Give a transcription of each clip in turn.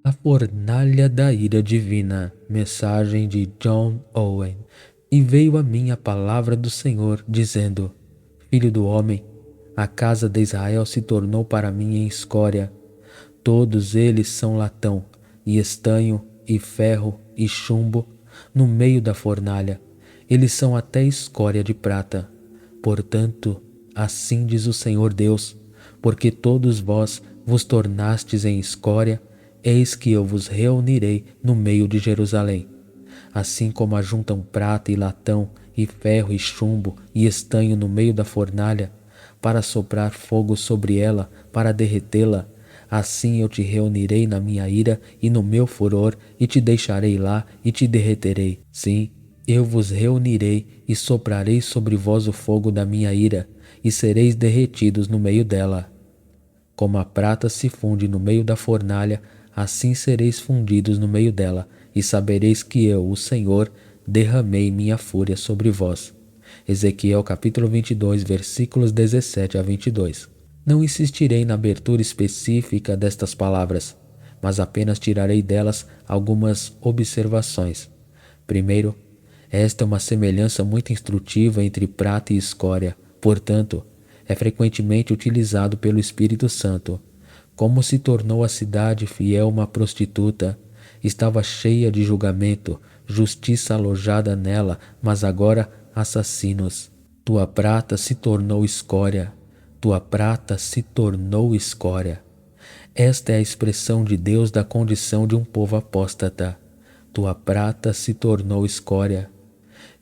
A fornalha da ira divina. Mensagem de John Owen. E veio a mim a palavra do Senhor, dizendo: Filho do homem, a casa de Israel se tornou para mim em escória. Todos eles são latão, e estanho, e ferro, e chumbo, no meio da fornalha. Eles são até escória de prata. Portanto, assim diz o Senhor Deus: porque todos vós vos tornastes em escória, eis que eu vos reunirei no meio de Jerusalém. Assim como ajuntam prata e latão, e ferro e chumbo, e estanho no meio da fornalha, para soprar fogo sobre ela, para derretê-la, assim eu te reunirei na minha ira e no meu furor, e te deixarei lá e te derreterei. Sim, eu vos reunirei e soprarei sobre vós o fogo da minha ira, e sereis derretidos no meio dela. Como a prata se funde no meio da fornalha, assim sereis fundidos no meio dela, e sabereis que eu, o Senhor, derramei minha fúria sobre vós. Ezequiel capítulo 22, versículos 17 a 22. Não insistirei na abertura específica destas palavras, mas apenas tirarei delas algumas observações. Primeiro, esta é uma semelhança muito instrutiva entre prata e escória, portanto, é frequentemente utilizado pelo Espírito Santo. Como se tornou a cidade fiel uma prostituta, estava cheia de julgamento, justiça alojada nela, mas agora assassinos. Tua prata se tornou escória, tua prata se tornou escória. Esta é a expressão de Deus da condição de um povo apóstata. Tua prata se tornou escória.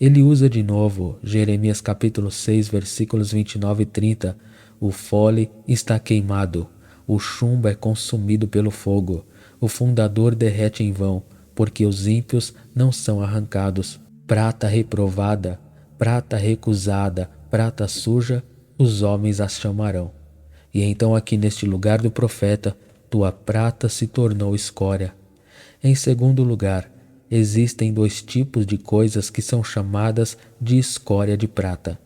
Ele usa de novo Jeremias capítulo 6, versículos 29 e 30. O fole está queimado, o chumbo é consumido pelo fogo, o fundador derrete em vão, porque os ímpios não são arrancados. Prata reprovada, prata recusada, prata suja, os homens a chamarão. E então aqui neste lugar do profeta, tua prata se tornou escória. Em segundo lugar, existem dois tipos de coisas que são chamadas de escória de prata.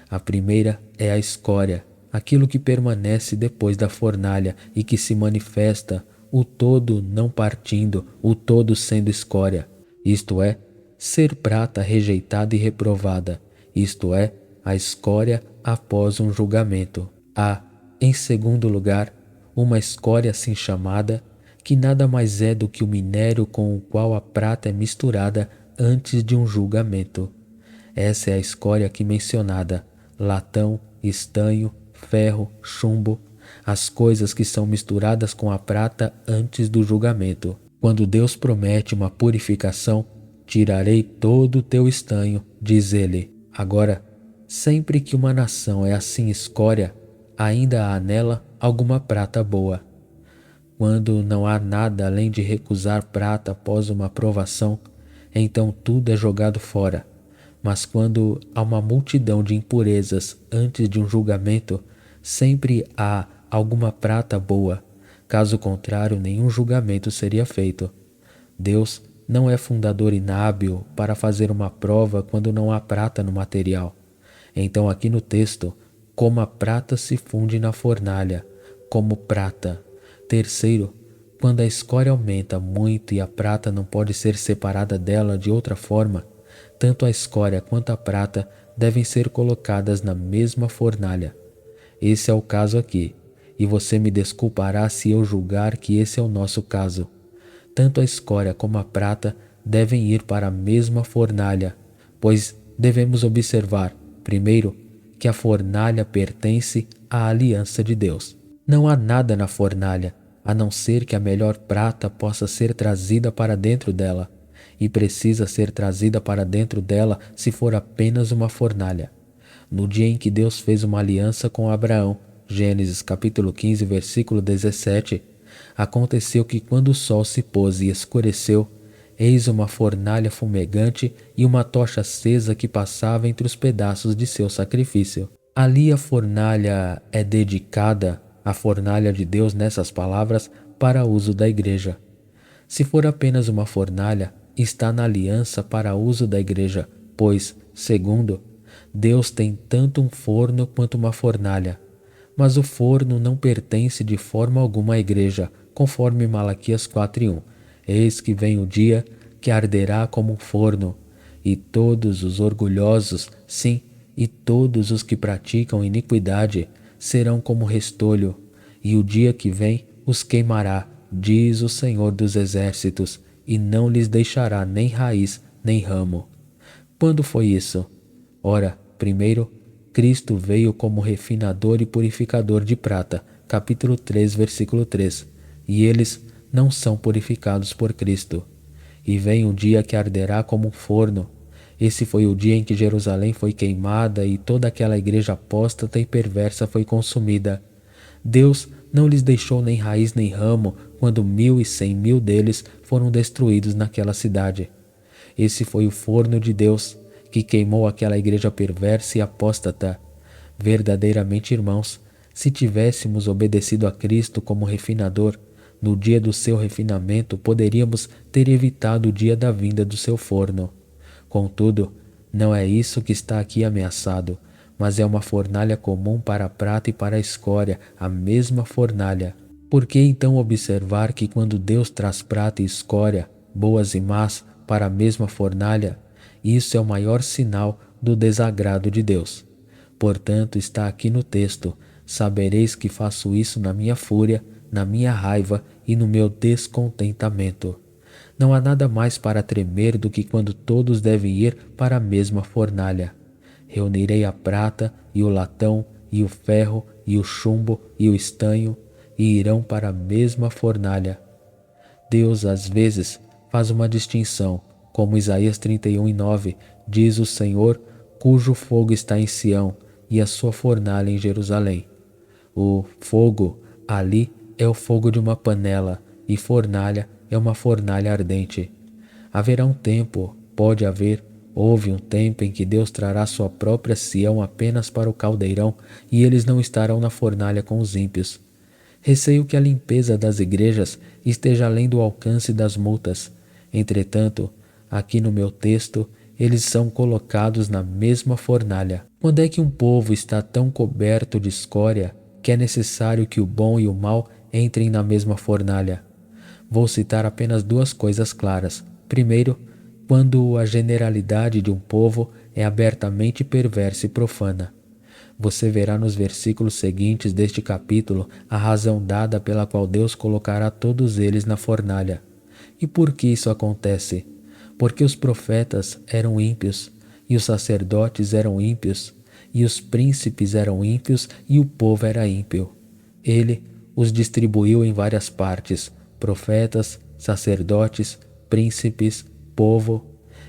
A primeira é a escória, aquilo que permanece depois da fornalha e que se manifesta, o todo não partindo, o todo sendo escória, isto é, ser prata rejeitada e reprovada, isto é, a escória após um julgamento. Há, em segundo lugar, uma escória assim chamada, que nada mais é do que o minério com o qual a prata é misturada antes de um julgamento. Essa é a escória aqui mencionada: latão, estanho, ferro, chumbo, as coisas que são misturadas com a prata antes do julgamento. Quando Deus promete uma purificação, tirarei todo o teu estanho, diz ele. Agora, sempre que uma nação é assim escória, ainda há nela alguma prata boa. Quando não há nada além de recusar prata após uma provação, então tudo é jogado fora. Mas quando há uma multidão de impurezas antes de um julgamento, sempre há alguma prata boa. Caso contrário, nenhum julgamento seria feito. Deus não é fundador inábil para fazer uma prova quando não há prata no material. Então aqui no texto, como a prata se funde na fornalha, como prata. Terceiro, quando a escória aumenta muito e a prata não pode ser separada dela de outra forma, tanto a escória quanto a prata devem ser colocadas na mesma fornalha. Esse é o caso aqui, e você me desculpará se eu julgar que esse é o nosso caso. Tanto a escória como a prata devem ir para a mesma fornalha, pois devemos observar, primeiro, que a fornalha pertence à aliança de Deus. Não há nada na fornalha, a não ser que a melhor prata possa ser trazida para dentro dela, e precisa ser trazida para dentro dela se for apenas uma fornalha. No dia em que Deus fez uma aliança com Abraão, Gênesis capítulo 15, versículo 17, aconteceu que quando o sol se pôs e escureceu, eis uma fornalha fumegante e uma tocha acesa que passava entre os pedaços de seu sacrifício. Ali a fornalha é dedicada, a fornalha de Deus nessas palavras, para uso da igreja. Se for apenas uma fornalha, está na aliança para uso da igreja, pois, segundo, Deus tem tanto um forno quanto uma fornalha. Mas o forno não pertence de forma alguma à igreja, conforme Malaquias 4:1. Eis que vem o dia que arderá como um forno, e todos os orgulhosos, sim, e todos os que praticam iniquidade, serão como restolho, e o dia que vem os queimará, diz o Senhor dos Exércitos, e não lhes deixará nem raiz nem ramo. Quando foi isso? Ora, primeiro, Cristo veio como refinador e purificador de prata, capítulo 3, versículo 3, e eles não são purificados por Cristo. E vem um dia que arderá como um forno. Esse foi o dia em que Jerusalém foi queimada e toda aquela igreja apóstata e perversa foi consumida. Deus não lhes deixou nem raiz nem ramo quando 1.100.000 deles foram destruídos naquela cidade. Esse foi o forno de Deus que queimou aquela igreja perversa e apóstata. Verdadeiramente, irmãos, se tivéssemos obedecido a Cristo como refinador, no dia do seu refinamento poderíamos ter evitado o dia da vinda do seu forno. Contudo, não é isso que está aqui ameaçado, mas é uma fornalha comum para a prata e para a escória, a mesma fornalha. Por que então observar que quando Deus traz prata e escória, boas e más, para a mesma fornalha, isso é o maior sinal do desagrado de Deus? Portanto, está aqui no texto: sabereis que faço isso na minha fúria, na minha raiva e no meu descontentamento. Não há nada mais para tremer do que quando todos devem ir para a mesma fornalha. Reunirei a prata e o latão e o ferro e o chumbo e o estanho e irão para a mesma fornalha. Deus às vezes faz uma distinção, como Isaías 31:9 diz o Senhor, cujo fogo está em Sião e a sua fornalha em Jerusalém. O fogo ali é o fogo de uma panela e fornalha é uma fornalha ardente. Haverá um tempo, houve um tempo em que Deus trará sua própria Sião apenas para o caldeirão e eles não estarão na fornalha com os ímpios. Receio que a limpeza das igrejas esteja além do alcance das multas. Entretanto, aqui no meu texto, eles são colocados na mesma fornalha. Quando é que um povo está tão coberto de escória que é necessário que o bom e o mal entrem na mesma fornalha? Vou citar apenas duas coisas claras. Primeiro, quando a generalidade de um povo é abertamente perversa e profana. Você verá nos versículos seguintes deste capítulo a razão dada pela qual Deus colocará todos eles na fornalha. E por que isso acontece? Porque os profetas eram ímpios, e os sacerdotes eram ímpios, e os príncipes eram ímpios, e o povo era ímpio. Ele os distribuiu em várias partes, profetas, sacerdotes, príncipes, povo,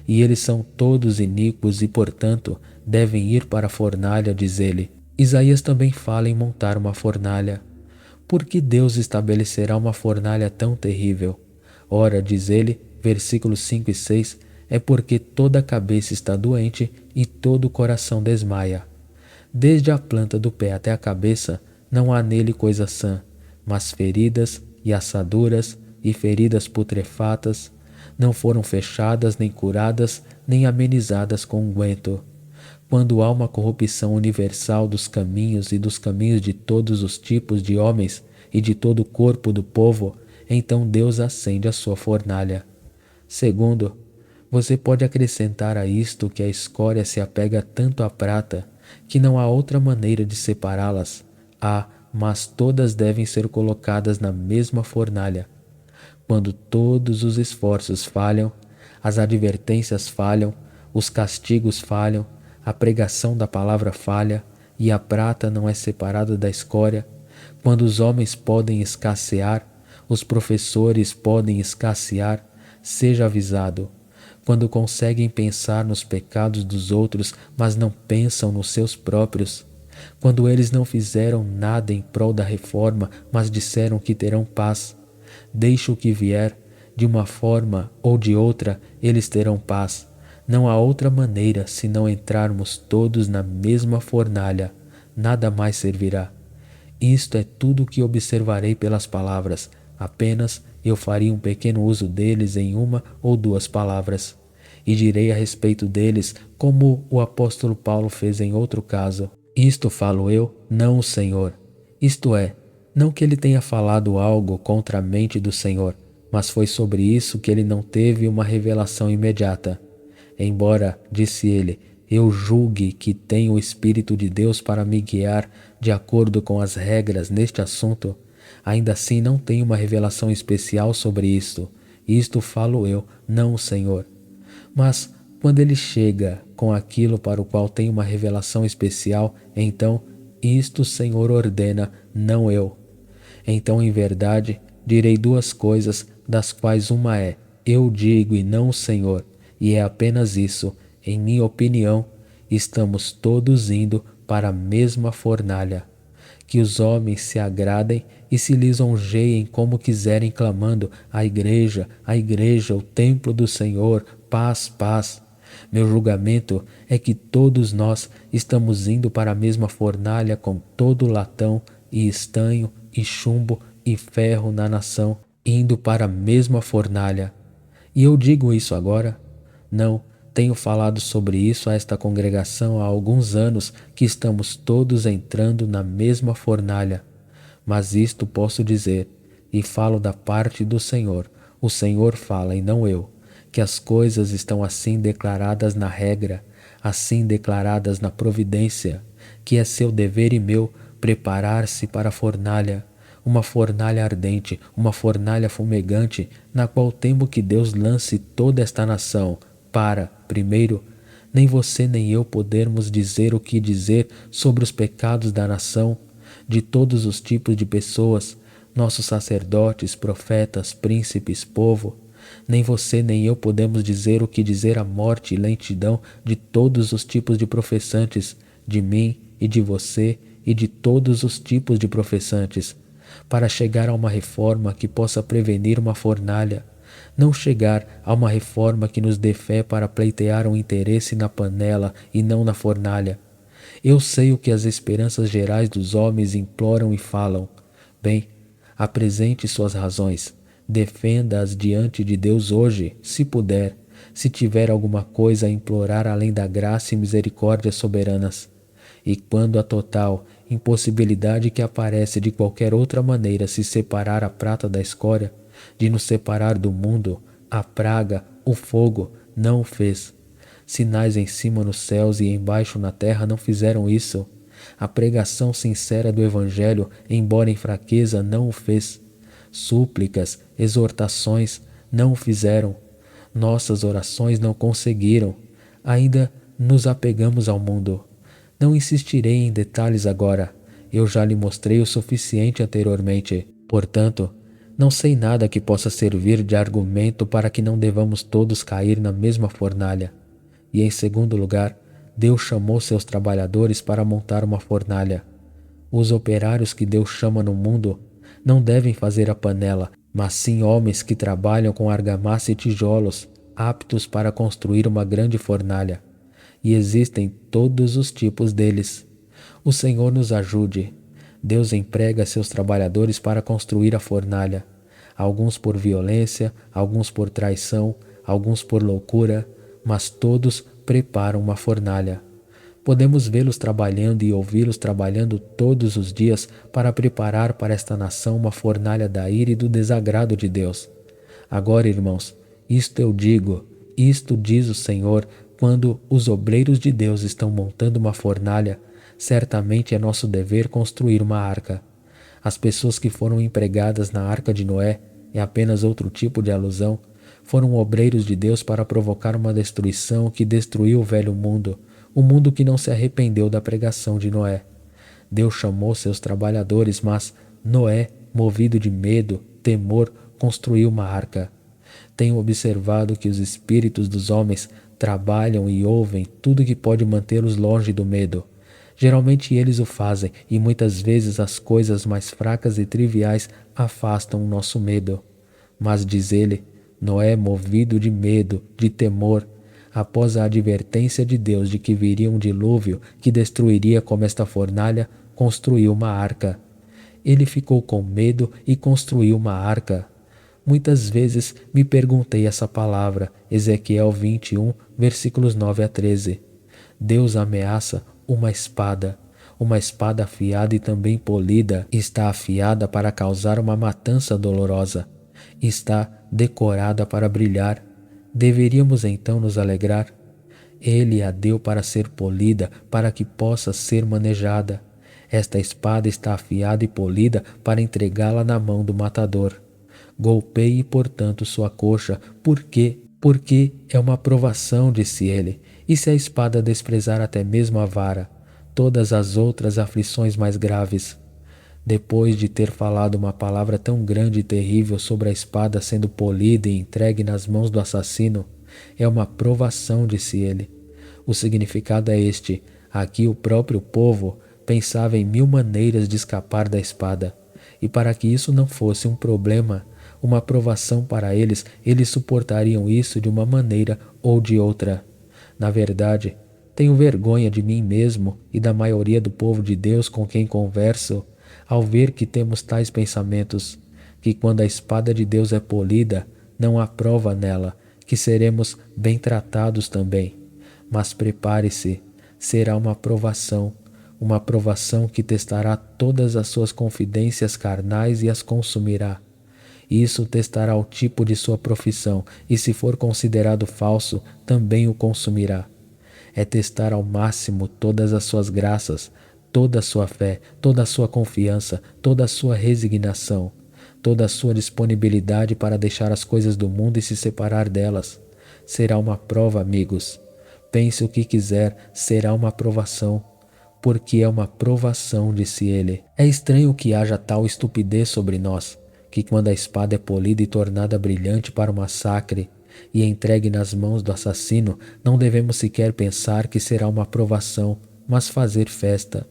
e eles são todos iníquos e, portanto, devem ir para a fornalha, diz ele. Isaías também fala em montar uma fornalha. Por que Deus estabelecerá uma fornalha tão terrível? Ora, diz ele, versículos 5 e 6, é porque toda a cabeça está doente e todo o coração desmaia. Desde a planta do pé até a cabeça, não há nele coisa sã, mas feridas e assaduras e feridas putrefatas, não foram fechadas, nem curadas, nem amenizadas com unguento. Quando há uma corrupção universal dos caminhos e dos caminhos de todos os tipos de homens e de todo o corpo do povo, então Deus acende a sua fornalha. Segundo, você pode acrescentar a isto que a escória se apega tanto à prata, que não há outra maneira de separá-las. Mas todas devem ser colocadas na mesma fornalha. Quando todos os esforços falham, as advertências falham, os castigos falham, a pregação da palavra falha e a prata não é separada da escória, quando os homens podem escassear, os professores podem escassear, seja avisado. Quando conseguem pensar nos pecados dos outros, mas não pensam nos seus próprios. Quando eles não fizeram nada em prol da reforma, mas disseram que terão paz. Deixa o que vier, de uma forma ou de outra, eles terão paz. Não há outra maneira se não entrarmos todos na mesma fornalha, nada mais servirá. Isto é tudo o que observarei pelas palavras, apenas eu faria um pequeno uso deles em uma ou duas palavras. E direi a respeito deles como o apóstolo Paulo fez em outro caso. Isto falo eu, não o Senhor. Isto é, Não que ele tenha falado algo contra a mente do Senhor, mas foi sobre isso que ele não teve uma revelação imediata. Embora, disse ele, eu julgue que tenho o Espírito de Deus para me guiar de acordo com as regras neste assunto, ainda assim não tenho uma revelação especial sobre isto. Isto falo eu, não o Senhor. Mas, quando ele chega com aquilo para o qual tem uma revelação especial, então, isto o Senhor ordena, não eu. Então, em verdade, direi duas coisas, das quais uma é, eu digo e não o Senhor, e é apenas isso, em minha opinião, estamos todos indo para a mesma fornalha. Que os homens se agradem e se lisonjeiem como quiserem, clamando: a igreja, o templo do Senhor, paz, paz. Meu julgamento é que todos nós estamos indo para a mesma fornalha com todo latão e estanho e chumbo e ferro na nação, indo para a mesma fornalha. E eu digo isso agora? Não, tenho falado sobre isso a esta congregação há alguns anos, que estamos todos entrando na mesma fornalha. Mas isto posso dizer, e falo da parte do Senhor, o Senhor fala e não eu, que as coisas estão assim declaradas na regra, assim declaradas na providência, que é seu dever e meu preparar-se para a fornalha, uma fornalha ardente, uma fornalha fumegante, na qual temo que Deus lance toda esta nação, para, primeiro, nem você nem eu podermos dizer o que dizer sobre os pecados da nação, de todos os tipos de pessoas, nossos sacerdotes, profetas, príncipes, povo. Nem você nem eu podemos dizer o que dizer à morte e lentidão de todos os tipos de professantes, de mim e de você e de todos os tipos de professantes, para chegar a uma reforma que possa prevenir uma fornalha, não chegar a uma reforma que nos dê fé para pleitear um interesse na panela e não na fornalha. Eu sei o que as esperanças gerais dos homens imploram e falam. Bem, apresente suas razões. Defenda-as diante de Deus hoje, se puder, se tiver alguma coisa a implorar além da graça e misericórdia soberanas. E quando a total impossibilidade que aparece de qualquer outra maneira se separar a prata da escória, de nos separar do mundo, a praga, o fogo, não o fez. Sinais em cima nos céus e embaixo na terra não fizeram isso. A pregação sincera do Evangelho, embora em fraqueza, não o fez. Súplicas, exortações, não o fizeram. Nossas orações não conseguiram. Ainda nos apegamos ao mundo. Não insistirei em detalhes agora. Eu já lhe mostrei o suficiente anteriormente. Portanto, não sei nada que possa servir de argumento para que não devamos todos cair na mesma fornalha. E em segundo lugar, Deus chamou seus trabalhadores para montar uma fornalha. Os operários que Deus chama no mundo não devem fazer a panela, mas sim homens que trabalham com argamassa e tijolos, aptos para construir uma grande fornalha. E existem todos os tipos deles. O Senhor nos ajude. Deus emprega seus trabalhadores para construir a fornalha. Alguns por violência, alguns por traição, alguns por loucura, mas todos preparam uma fornalha. Podemos vê-los trabalhando e ouvi-los trabalhando todos os dias para preparar para esta nação uma fornalha da ira e do desagrado de Deus. Agora, irmãos, isto eu digo, isto diz o Senhor, quando os obreiros de Deus estão montando uma fornalha, certamente é nosso dever construir uma arca. As pessoas que foram empregadas na arca de Noé, é apenas outro tipo de alusão, foram obreiros de Deus para provocar uma destruição que destruiu o velho mundo, o mundo que não se arrependeu da pregação de Noé. Deus chamou seus trabalhadores, mas Noé, movido de medo, temor, construiu uma arca. Tenho observado que os espíritos dos homens trabalham e ouvem tudo que pode mantê-los longe do medo. Geralmente eles o fazem e muitas vezes as coisas mais fracas e triviais afastam o nosso medo. Mas diz ele, Noé, movido de medo, de temor, após a advertência de Deus de que viria um dilúvio que destruiria como esta fornalha, construiu uma arca. Ele ficou com medo e construiu uma arca. Muitas vezes me perguntei essa palavra, Ezequiel 21, versículos 9 a 13. Deus ameaça uma espada. Uma espada afiada e também polida está afiada para causar uma matança dolorosa. Está decorada para brilhar. Deveríamos então nos alegrar. Ele a deu para ser polida, para que possa ser manejada. Esta espada está afiada e polida para entregá-la na mão do matador. Golpeie, portanto, sua coxa. Por quê? Porque é uma provação, disse ele. E se a espada desprezar até mesmo a vara, todas as outras aflições mais graves? Depois de ter falado uma palavra tão grande e terrível sobre a espada sendo polida e entregue nas mãos do assassino, é uma provação, disse ele. O significado é este: aqui o próprio povo pensava em 1000 maneiras de escapar da espada, e para que isso não fosse um problema, uma provação para eles, eles suportariam isso de uma maneira ou de outra. Na verdade, tenho vergonha de mim mesmo e da maioria do povo de Deus com quem converso, ao ver que temos tais pensamentos, que quando a espada de Deus é polida, não há prova nela, que seremos bem tratados também. Mas prepare-se, será uma provação que testará todas as suas confidências carnais e as consumirá. Isso testará o tipo de sua profissão, e se for considerado falso, também o consumirá. É testar ao máximo todas as suas graças, toda a sua fé, toda a sua confiança, toda a sua resignação, toda a sua disponibilidade para deixar as coisas do mundo e se separar delas. Será uma prova, amigos. Pense o que quiser, será uma provação. Porque é uma provação, disse ele. É estranho que haja tal estupidez sobre nós, que quando a espada é polida e tornada brilhante para o massacre e entregue nas mãos do assassino, não devemos sequer pensar que será uma provação, mas fazer festa.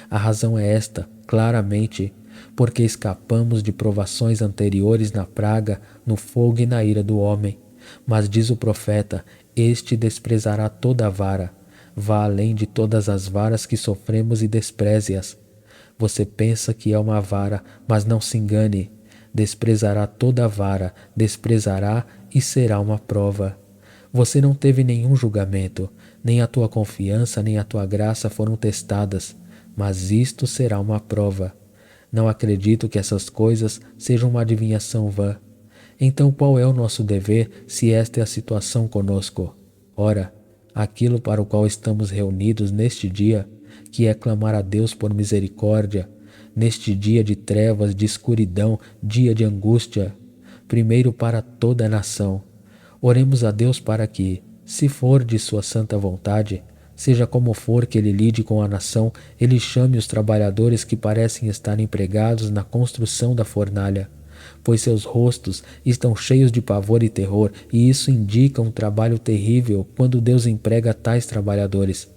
A razão é esta, claramente, porque escapamos de provações anteriores na praga, no fogo e na ira do homem. Mas diz o profeta, este desprezará toda a vara. Vá além de todas as varas que sofremos e despreze-as. Você pensa que é uma vara, mas não se engane. Desprezará toda a vara, desprezará e será uma prova. Você não teve nenhum julgamento, nem a tua confiança nem a tua graça foram testadas, mas isto será uma prova. Não acredito que essas coisas sejam uma adivinhação vã. Então qual é o nosso dever se esta é a situação conosco? Ora, aquilo para o qual estamos reunidos neste dia, que é clamar a Deus por misericórdia, neste dia de trevas, de escuridão, dia de angústia, primeiro para toda a nação. Oremos a Deus para que, se for de sua santa vontade, seja como for que ele lide com a nação, ele chame os trabalhadores que parecem estar empregados na construção da fornalha, pois seus rostos estão cheios de pavor e terror, e isso indica um trabalho terrível quando Deus emprega tais trabalhadores.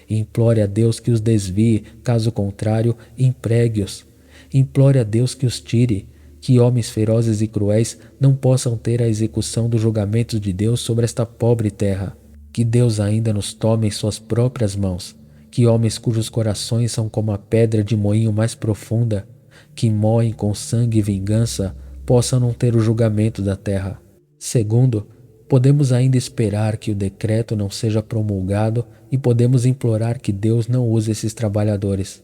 Implore a Deus que os desvie, caso contrário, empregue-os. Implore a Deus que os tire, que homens ferozes e cruéis não possam ter a execução dos julgamentos de Deus sobre esta pobre terra. Que Deus ainda nos tome em suas próprias mãos, que homens cujos corações são como a pedra de moinho mais profunda, que moem com sangue e vingança, possam não ter o julgamento da terra. Segundo, podemos ainda esperar que o decreto não seja promulgado e podemos implorar que Deus não use esses trabalhadores.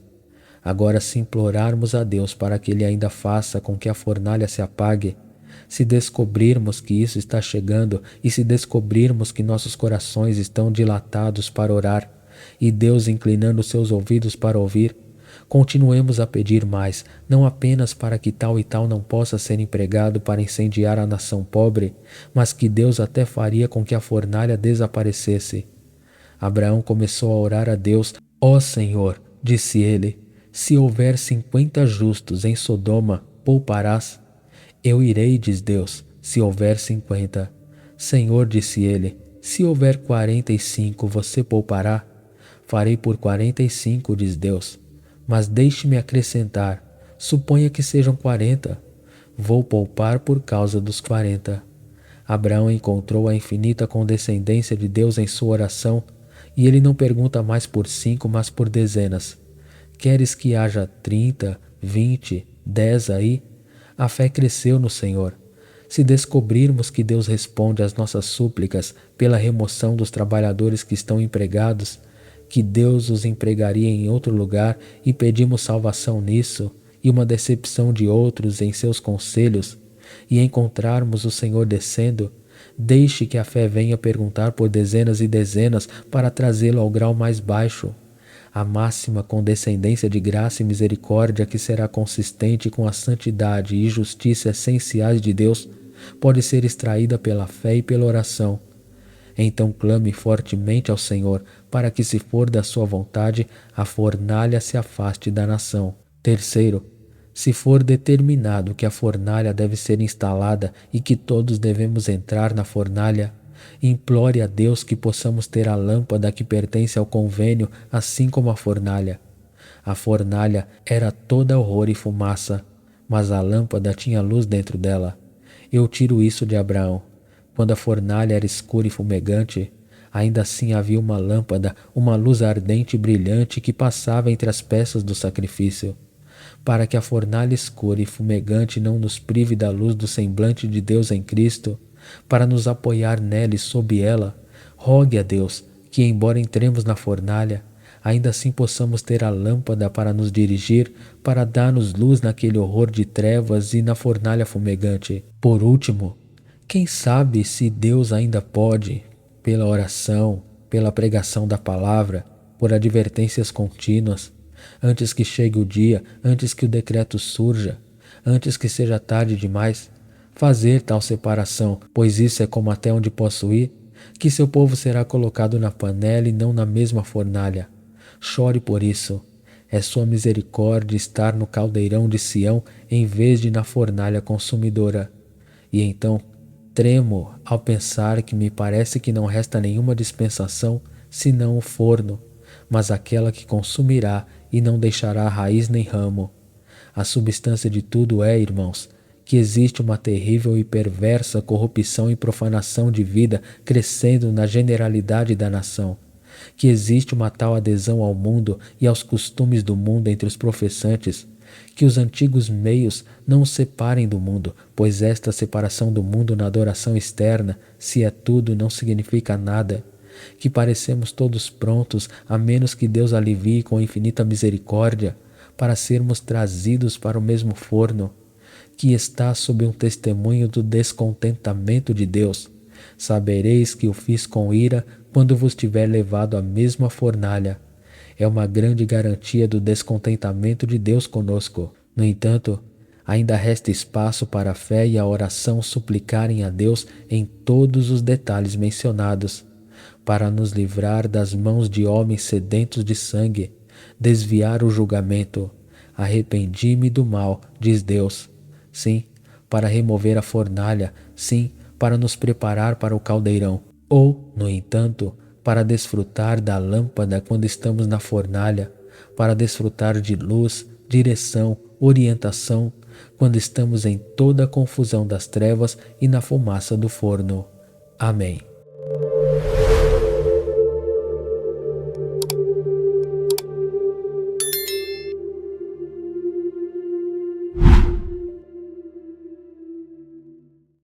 Agora, se implorarmos a Deus para que Ele ainda faça com que a fornalha se apague, se descobrirmos que isso está chegando e se descobrirmos que nossos corações estão dilatados para orar e Deus inclinando seus ouvidos para ouvir, continuemos a pedir mais, não apenas para que tal e tal não possa ser empregado para incendiar a nação pobre, mas que Deus até faria com que a fornalha desaparecesse. Abraão começou a orar a Deus. Ó Senhor, disse ele, se houver 50 justos em Sodoma, pouparás? Eu irei, diz Deus, se houver 50. Senhor, disse ele, se houver 45, você poupará? Farei por 45, diz Deus. Mas deixe-me acrescentar, suponha que sejam 40. Vou poupar por causa dos 40. Abraão encontrou a infinita condescendência de Deus em sua oração, e ele não pergunta mais por 5, mas por dezenas. Queres que haja 30, 20, 10 aí? A fé cresceu no Senhor. Se descobrirmos que Deus responde às nossas súplicas pela remoção dos trabalhadores que estão empregados, que Deus os empregaria em outro lugar e pedimos salvação nisso, e uma decepção de outros em seus conselhos, e encontrarmos o Senhor descendo, deixe que a fé venha perguntar por dezenas e dezenas para trazê-lo ao grau mais baixo. A máxima condescendência de graça e misericórdia que será consistente com a santidade e justiça essenciais de Deus pode ser extraída pela fé e pela oração. Então clame fortemente ao Senhor para que, se for da sua vontade, a fornalha se afaste da nação. Terceiro, se for determinado que a fornalha deve ser instalada e que todos devemos entrar na fornalha, implore a Deus que possamos ter a lâmpada que pertence ao convênio, assim como a fornalha. A fornalha era toda horror e fumaça, mas a lâmpada tinha luz dentro dela. Eu tiro isso de Abraão. Quando a fornalha era escura e fumegante, ainda assim havia uma lâmpada, uma luz ardente e brilhante que passava entre as peças do sacrifício. Para que a fornalha escura e fumegante não nos prive da luz do semblante de Deus em Cristo, para nos apoiar nela e sob ela, rogue a Deus que, embora entremos na fornalha, ainda assim possamos ter a lâmpada para nos dirigir, para dar-nos luz naquele horror de trevas e na fornalha fumegante. Por último, quem sabe se Deus ainda pode, pela oração, pela pregação da palavra, por advertências contínuas, antes que chegue o dia, antes que o decreto surja, antes que seja tarde demais, fazer tal separação, pois isso é como até onde posso ir, que seu povo será colocado na panela e não na mesma fornalha. Chore por isso. É sua misericórdia estar no caldeirão de Sião em vez de na fornalha consumidora. E então, tremo ao pensar que me parece que não resta nenhuma dispensação senão o forno, mas aquela que consumirá e não deixará raiz nem ramo. A substância de tudo é, irmãos, que existe uma terrível e perversa corrupção e profanação de vida crescendo na generalidade da nação, que existe uma tal adesão ao mundo e aos costumes do mundo entre os professantes, que os antigos meios não os separem do mundo, pois esta separação do mundo na adoração externa, se é tudo, não significa nada, que parecemos todos prontos, a menos que Deus alivie com infinita misericórdia, para sermos trazidos para o mesmo forno, que está sob um testemunho do descontentamento de Deus. Sabereis que o fiz com ira quando vos tiver levado à mesma fornalha. É uma grande garantia do descontentamento de Deus conosco. No entanto, ainda resta espaço para a fé e a oração suplicarem a Deus em todos os detalhes mencionados, para nos livrar das mãos de homens sedentos de sangue, desviar o julgamento. Arrependi-me do mal, diz Deus. Sim, para remover a fornalha, sim, para nos preparar para o caldeirão. Ou, no entanto, para desfrutar da lâmpada quando estamos na fornalha, para desfrutar de luz, direção, orientação, quando estamos em toda a confusão das trevas e na fumaça do forno. Amém.